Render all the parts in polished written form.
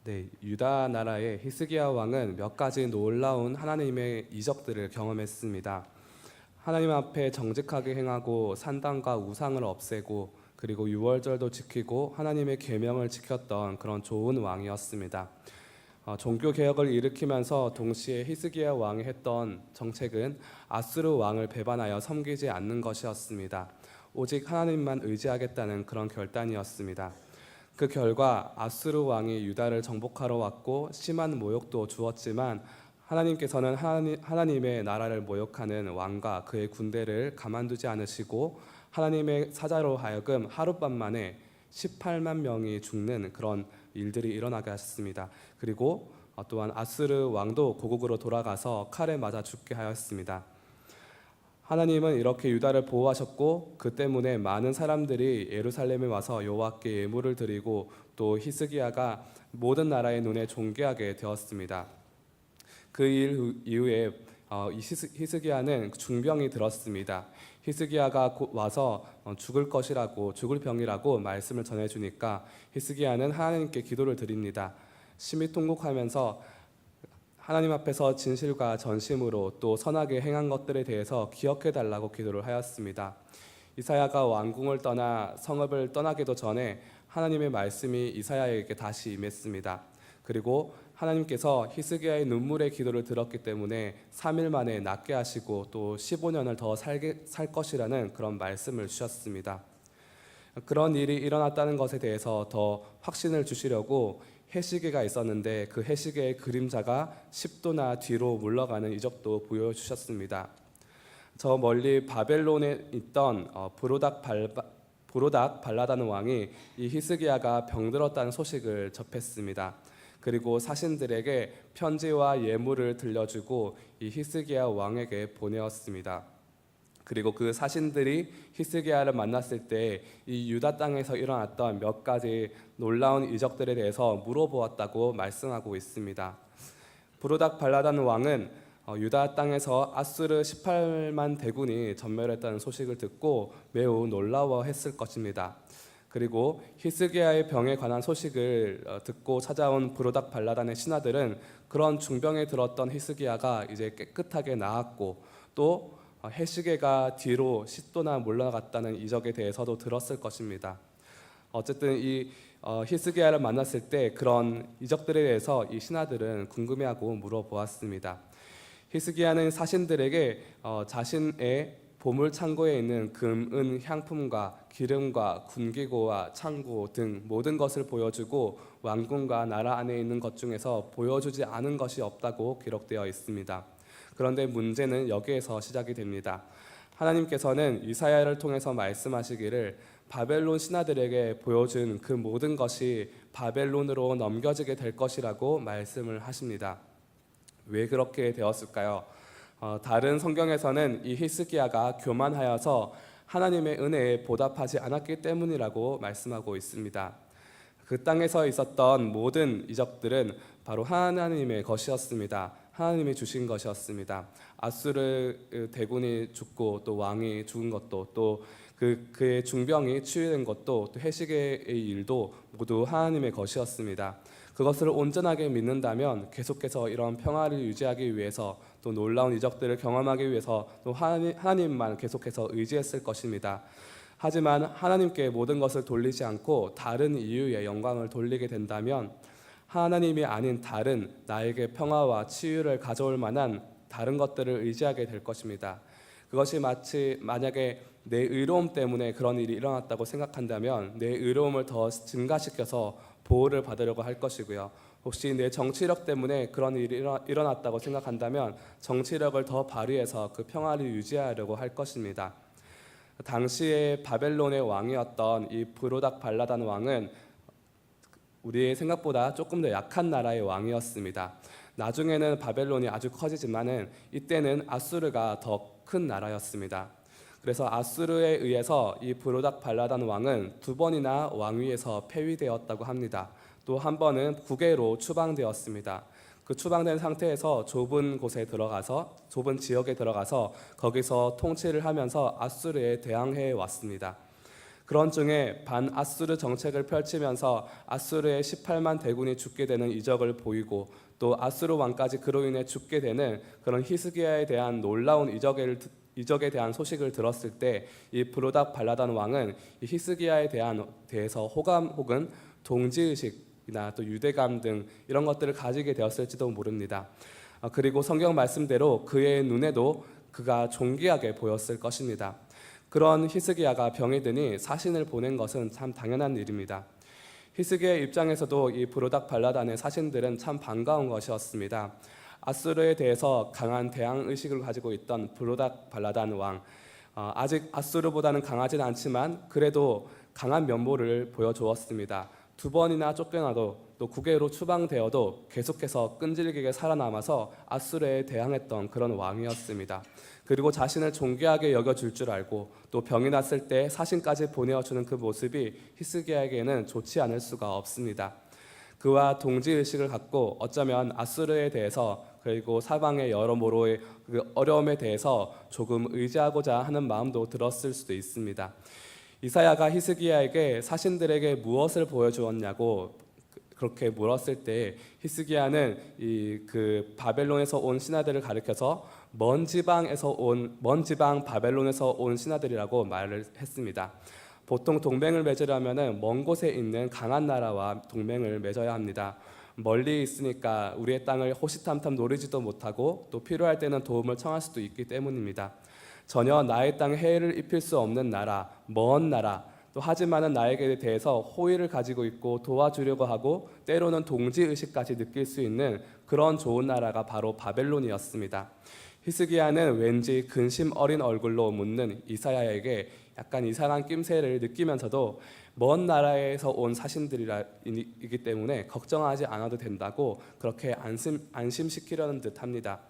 네, 유다 나라의 히스기야 왕은 몇 가지 놀라운 하나님의 이적들을 경험했습니다. 하나님 앞에 정직하게 행하고 산당과 우상을 없애고 그리고 유월절도 지키고 하나님의 계명을 지켰던 그런 좋은 왕이었습니다. 종교 개혁을 일으키면서 동시에 히스기야 왕이 했던 정책은 아수르 왕을 배반하여 섬기지 않는 것이었습니다. 오직 하나님만 의지하겠다는 그런 결단이었습니다. 그 결과 아수르 왕이 유다를 정복하러 왔고 심한 모욕도 주었지만 하나님께서는 하나님의 나라를 모욕하는 왕과 그의 군대를 가만두지 않으시고 하나님의 사자로 하여금 하룻밤 만에 18만 명이 죽는 그런 일들이 일어나게 하셨습니다. 그리고 또한 아수르 왕도 고국으로 돌아가서 칼에 맞아 죽게 하였습니다. 하나님은 이렇게 유다를 보호하셨고 그 때문에 많은 사람들이 예루살렘에 와서 여호와께 예물을 드리고 또 히스기야가 모든 나라의 눈에 존귀하게 되었습니다. 그 일 이후에 히스기야는 중병이 들었습니다. 히스기야가 와서 죽을 병이라고 말씀을 전해주니까 히스기야는 하나님께 기도를 드립니다. 심히 통곡하면서 하나님 앞에서 진실과 전심으로 또 선하게 행한 것들에 대해서 기억해 달라고 기도를 하였습니다. 이사야가 왕궁을 떠나 성읍을 떠나기도 전에 하나님의 말씀이 이사야에게 다시 임했습니다. 그리고 하나님께서 히스기야의 눈물의 기도를 들었기 때문에 3일 만에 낫게 하시고 또 15년을 더 살 것이라는 그런 말씀을 주셨습니다. 그런 일이 일어났다는 것에 대해서 더 확신을 주시려고 해시계가 있었는데 그 해시계의 그림자가 10도나 뒤로 물러가는 이적도 보여주셨습니다. 저 멀리 바벨론에 있던 브로닥 발라다는 왕이 이 히스기야가 병들었다는 소식을 접했습니다. 그리고 사신들에게 편지와 예물을 들려주고 이 히스기야 왕에게 보내었습니다. 그리고 그 사신들이 히스기야를 만났을 때 이 유다 땅에서 일어났던 몇 가지 놀라운 이적들에 대해서 물어보았다고 말씀하고 있습니다. 브로닥 발라다는 왕은 유다 땅에서 아수르 18만 대군이 전멸했다는 소식을 듣고 매우 놀라워했을 것입니다. 그리고 히스기야의 병에 관한 소식을 듣고 찾아온 브로닥 발라단의 신하들은 그런 중병에 들었던 히스기야가 이제 깨끗하게 나았고 또 해시계가 뒤로 10도나 물러갔다는 이적에 대해서도 들었을 것입니다. 어쨌든 이 히스기야를 만났을 때 그런 이적들에 대해서 이 신하들은 궁금해하고 물어보았습니다. 히스기야는 사신들에게 자신의 보물 창고에 있는 금, 은, 향품과 기름과 군기고와 창고 등 모든 것을 보여주고 왕궁과 나라 안에 있는 것 중에서 보여주지 않은 것이 없다고 기록되어 있습니다. 그런데 문제는 여기에서 시작이 됩니다. 하나님께서는 이사야를 통해서 말씀하시기를 바벨론 신하들에게 보여준 그 모든 것이 바벨론으로 넘겨지게 될 것이라고 말씀을 하십니다. 왜 그렇게 되었을까요? 다른 성경에서는 이 히스기야가 교만하여서 하나님의 은혜에 보답하지 않았기 때문이라고 말씀하고 있습니다. 그 땅에서 있었던 모든 이적들은 바로 하나님의 것이었습니다. 하나님이 주신 것이었습니다. 아수르 대군이 죽고 또 왕이 죽은 것도 또 그의 중병이 치유된 것도 또 해시계의 일도 모두 하나님의 것이었습니다. 그것을 온전하게 믿는다면 계속해서 이런 평화를 유지하기 위해서 또 놀라운 이적들을 경험하기 위해서 또 하나님만 계속해서 의지했을 것입니다. 하지만 하나님께 모든 것을 돌리지 않고 다른 이유의 영광을 돌리게 된다면 하나님이 아닌 다른 나에게 평화와 치유를 가져올 만한 다른 것들을 의지하게 될 것입니다. 그것이 마치 만약에 내 의로움 때문에 그런 일이 일어났다고 생각한다면 내 의로움을 더 증가시켜서 보호를 받으려고 할 것이고요. 혹시 내 정치력 때문에 그런 일이 일어났다고 생각한다면 정치력을 더 발휘해서 그 평화를 유지하려고 할 것입니다. 당시에 바벨론의 왕이었던 이 브로닥 발라단 왕은 우리의 생각보다 조금 더 약한 나라의 왕이었습니다. 나중에는 바벨론이 아주 커지지만은 이때는 아수르가 더 큰 나라였습니다. 그래서 아수르에 의해서 이 브로닥 발라단 왕은 2번이나 왕위에서 폐위되었다고 합니다. 또 한 번은 국외로 추방되었습니다. 그 추방된 상태에서 좁은 지역에 들어가서 거기서 통치를 하면서 아수르에 대항해 왔습니다. 그런 중에 반아수르 정책을 펼치면서 아수르의 18만 대군이 죽게 되는 이적을 보이고 또 아수르 왕까지 그로 인해 죽게 되는 그런 히스기야에 대한 놀라운 이적에 대한 소식을 들었을 때 이 브로닥 발라단 왕은 이 히스기야에 대해서 호감 혹은 동지의식이나 또 유대감 등 이런 것들을 가지게 되었을지도 모릅니다. 그리고 성경 말씀대로 그의 눈에도 그가 존귀하게 보였을 것입니다. 그런 히스기야가 병이 드니 사신을 보낸 것은 참 당연한 일입니다. 히스기야의 입장에서도 이 브로닥 발라단의 사신들은 참 반가운 것이었습니다. 아수르에 대해서 강한 대항 의식을 가지고 있던 브로닥 발라단 왕, 아직 아수르보다는 강하진 않지만 그래도 강한 면모를 보여주었습니다. 2번이나 쫓겨나도 또 국외로 추방되어도 계속해서 끈질기게 살아남아서 아수르에 대항했던 그런 왕이었습니다. 그리고 자신을 존귀하게 여겨줄 줄 알고 또 병이 났을 때 사신까지 보내어주는 그 모습이 히스기야에게는 좋지 않을 수가 없습니다. 그와 동지의식을 갖고 어쩌면 아수르에 대해서 그리고 사방의 여러모로의 그 어려움에 대해서 조금 의지하고자 하는 마음도 들었을 수도 있습니다. 이사야가 히스기야에게 사신들에게 무엇을 보여주었냐고 그렇게 물었을 때 히스기야는 그 바벨론에서 온 신하들을 가리켜서 먼 지방 바벨론에서 온 신하들이라고 말을 했습니다. 보통 동맹을 맺으려면 먼 곳에 있는 강한 나라와 동맹을 맺어야 합니다. 멀리 있으니까 우리의 땅을 호시탐탐 노리지도 못하고 또 필요할 때는 도움을 청할 수도 있기 때문입니다. 전혀 나의 땅에 해를 입힐 수 없는 나라, 먼 나라, 또 하지만은 나에게 대해서 호의를 가지고 있고 도와주려고 하고 때로는 동지의식까지 느낄 수 있는 그런 좋은 나라가 바로 바벨론이었습니다. 히스기야는 왠지 근심 어린 얼굴로 묻는 이사야에게 약간 이상한 낌새를 느끼면서도 먼 나라에서 온 사신들이기 때문에 걱정하지 않아도 된다고 그렇게 안심시키려는 듯합니다.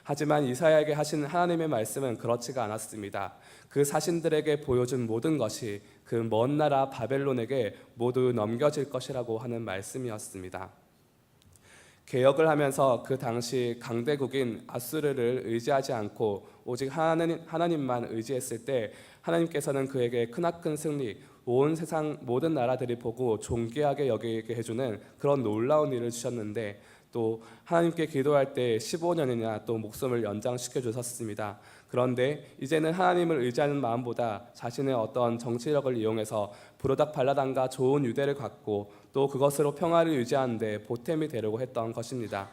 하지만 이사야에게 하신 하나님의 말씀은 그렇지가 않았습니다. 그 사신들에게 보여준 모든 것이 그 먼 나라 바벨론에게 모두 넘겨질 것이라고 하는 말씀이었습니다. 개혁을 하면서 그 당시 강대국인 아수르를 의지하지 않고 오직 하나님만 의지했을 때 하나님께서는 그에게 크나큰 승리, 온 세상 모든 나라들이 보고 존귀하게 여기게 해주는 그런 놀라운 일을 주셨는데 또 하나님께 기도할 때 15년이나 또 목숨을 연장시켜 주셨습니다. 그런데 이제는 하나님을 의지하는 마음보다 자신의 어떤 정치력을 이용해서 브로닥 발라단과 좋은 유대를 갖고 또 그것으로 평화를 유지하는 데 보탬이 되려고 했던 것입니다.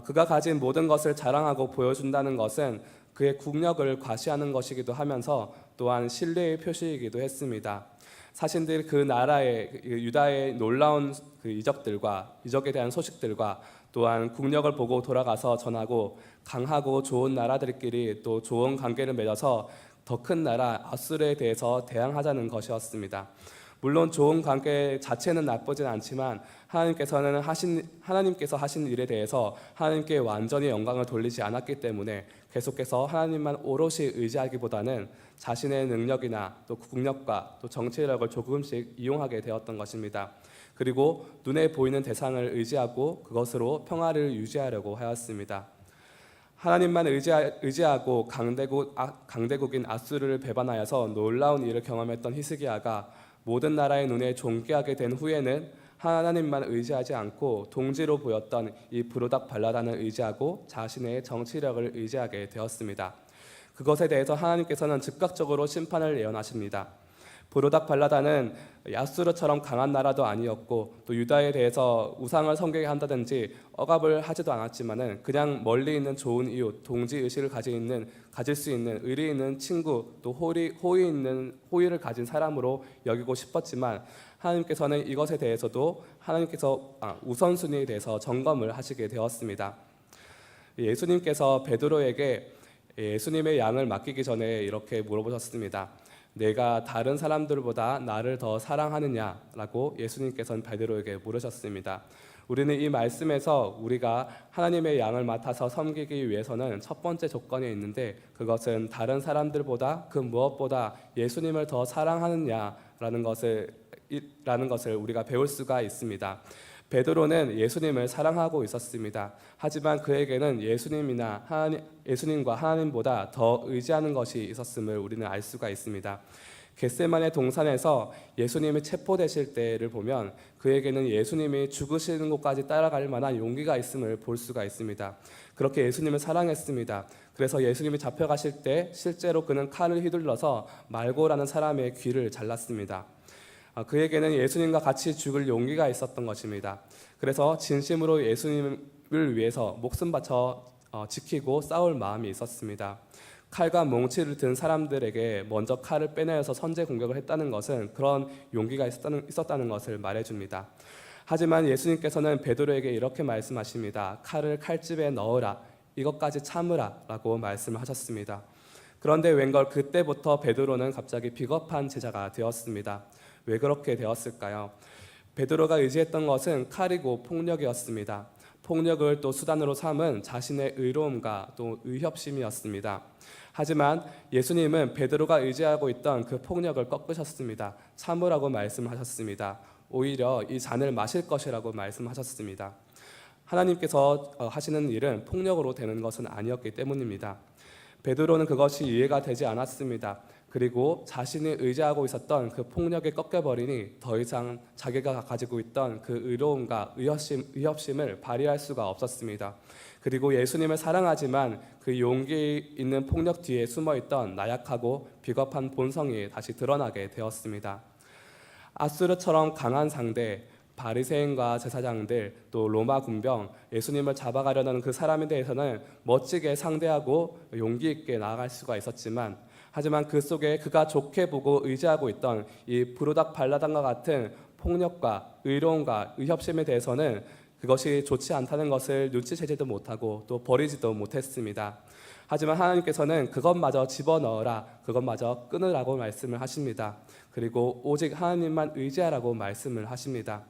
그가 가진 모든 것을 자랑하고 보여준다는 것은 그의 국력을 과시하는 것이기도 하면서 또한 신뢰의 표시이기도 했습니다. 사신들 그 나라의 유다의 놀라운 그 이적에 대한 소식들과 또한 국력을 보고 돌아가서 전하고 강하고 좋은 나라들끼리 또 좋은 관계를 맺어서 더 큰 나라 아수르에 대해서 대항하자는 것이었습니다. 물론 좋은 관계 자체는 나쁘진 않지만 하나님께서 하신 일에 대해서 하나님께 완전히 영광을 돌리지 않았기 때문에 계속해서 하나님만 오롯이 의지하기보다는 자신의 능력이나 또 국력과 또 정치력을 조금씩 이용하게 되었던 것입니다. 그리고 눈에 보이는 대상을 의지하고 그것으로 평화를 유지하려고 하였습니다. 하나님만 의지하고 강대국인 아수르를 배반하여서 놀라운 일을 경험했던 히스기야가 모든 나라의 눈에 존귀하게 된 후에는 하나님만 의지하지 않고 동지로 보였던 이 브로닥 발라단을 의지하고 자신의 정치력을 의지하게 되었습니다. 그것에 대해서 하나님께서는 즉각적으로 심판을 예언하십니다. 브로닥 발라단은 아수르처럼 강한 나라도 아니었고 또 유다에 대해서 우상을 섬기게 한다든지 억압을 하지도 않았지만은 그냥 멀리 있는 좋은 이웃, 동지 의식을 가질 수 있는 의리 있는 친구, 또 호의를 가진 사람으로 여기고 싶었지만 하나님께서는 이것에 대해서도 우선순위에 대해서 점검을 하시게 되었습니다. 예수님께서 베드로에게 예수님의 양을 맡기기 전에 이렇게 물어보셨습니다. 내가 다른 사람들보다 나를 더 사랑하느냐라고 예수님께서는 베드로에게 물으셨습니다. 우리는 이 말씀에서 우리가 하나님의 양을 맡아서 섬기기 위해서는 첫 번째 조건이 있는데 그것은 다른 사람들보다 그 무엇보다 예수님을 더 사랑하느냐라는 것을 우리가 배울 수가 있습니다. 베드로는 예수님을 사랑하고 있었습니다. 하지만 그에게는 예수님과 하나님보다 더 의지하는 것이 있었음을 우리는 알 수가 있습니다. 겟세마네 동산에서 예수님이 체포되실 때를 보면 그에게는 예수님이 죽으시는 곳까지 따라갈 만한 용기가 있음을 볼 수가 있습니다. 그렇게 예수님을 사랑했습니다. 그래서 예수님이 잡혀가실 때 실제로 그는 칼을 휘둘러서 말고라는 사람의 귀를 잘랐습니다. 그에게는 예수님과 같이 죽을 용기가 있었던 것입니다. 그래서 진심으로 예수님을 위해서 목숨 바쳐 지키고 싸울 마음이 있었습니다. 칼과 몽치를 든 사람들에게 먼저 칼을 빼내어서 선제 공격을 했다는 것은 그런 용기가 있었다는 것을 말해줍니다. 하지만 예수님께서는 베드로에게 이렇게 말씀하십니다. 칼을 칼집에 넣으라, 이것까지 참으라 라고 말씀하셨습니다. 그런데 웬걸 그때부터 베드로는 갑자기 비겁한 제자가 되었습니다. 왜 그렇게 되었을까요? 베드로가 의지했던 것은 칼이고 폭력이었습니다. 폭력을 또 수단으로 삼은 자신의 의로움과 또 의협심이었습니다. 하지만 예수님은 베드로가 의지하고 있던 그 폭력을 꺾으셨습니다. 참으라고 말씀하셨습니다. 오히려 이 잔을 마실 것이라고 말씀하셨습니다. 하나님께서 하시는 일은 폭력으로 되는 것은 아니었기 때문입니다. 베드로는 그것이 이해가 되지 않았습니다. 그리고 자신이 의지하고 있었던 그 폭력에 꺾여버리니 더 이상 자기가 가지고 있던 그 의로움과 의협심을 발휘할 수가 없었습니다. 그리고 예수님을 사랑하지만 그 용기 있는 폭력 뒤에 숨어있던 나약하고 비겁한 본성이 다시 드러나게 되었습니다. 아수르처럼 강한 상대, 바리새인과 제사장들, 또 로마 군병, 예수님을 잡아가려는 그 사람에 대해서는 멋지게 상대하고 용기 있게 나아갈 수가 있었지만, 하지만 그 속에 그가 좋게 보고 의지하고 있던 이 브루닥 발라단과 같은 폭력과 의로움과 의협심에 대해서는 그것이 좋지 않다는 것을 눈치채지도 못하고 또 버리지도 못했습니다. 하지만 하나님께서는 그것마저 집어넣어라, 그것마저 끊으라고 말씀을 하십니다. 그리고 오직 하나님만 의지하라고 말씀을 하십니다.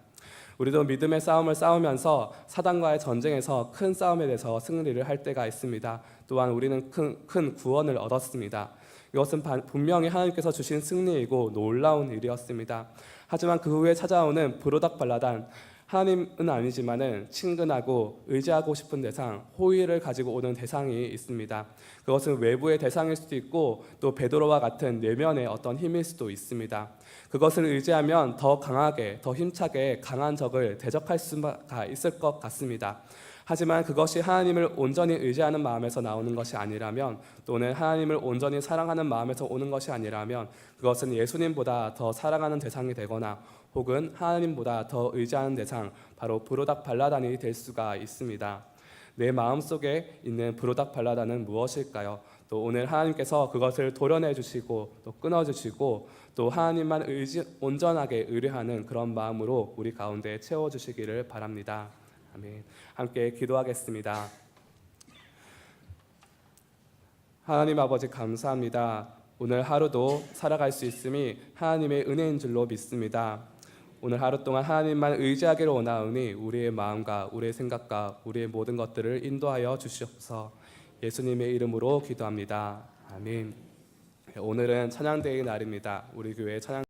우리도 믿음의 싸움을 싸우면서 사단과의 전쟁에서 큰 싸움에 대해서 승리를 할 때가 있습니다. 또한 우리는 큰 구원을 얻었습니다. 이것은 분명히 하나님께서 주신 승리이고 놀라운 일이었습니다. 하지만 그 후에 찾아오는 브루닥 발라단, 하나님은 아니지만은 친근하고 의지하고 싶은 대상, 호의를 가지고 오는 대상이 있습니다. 그것은 외부의 대상일 수도 있고 또 베드로와 같은 내면의 어떤 힘일 수도 있습니다. 그것을 의지하면 더 강하게, 더 힘차게 강한 적을 대적할 수가 있을 것 같습니다. 하지만 그것이 하나님을 온전히 의지하는 마음에서 나오는 것이 아니라면, 또는 하나님을 온전히 사랑하는 마음에서 오는 것이 아니라면, 그것은 예수님보다 더 사랑하는 대상이 되거나 혹은 하나님보다 더 의지하는 대상, 바로 브루닥 발라단이 될 수가 있습니다. 내 마음속에 있는 브루닥 발라단은 무엇일까요? 또 오늘 하나님께서 그것을 도려내 주시고 또 끊어주시고 또 하나님만 온전하게 의뢰하는 그런 마음으로 우리 가운데 채워주시기를 바랍니다. 아멘. 함께 기도하겠습니다. 하나님 아버지 감사합니다. 오늘 하루도 살아갈 수 있음이 하나님의 은혜인 줄로 믿습니다. 오늘 하루 동안 하나님만 의지하기를 원하오니 우리의 마음과 우리의 생각과 우리의 모든 것들을 인도하여 주시옵소서. 예수님의 이름으로 기도합니다. 아멘. 오늘은 찬양대의 날입니다. 우리 교회 찬양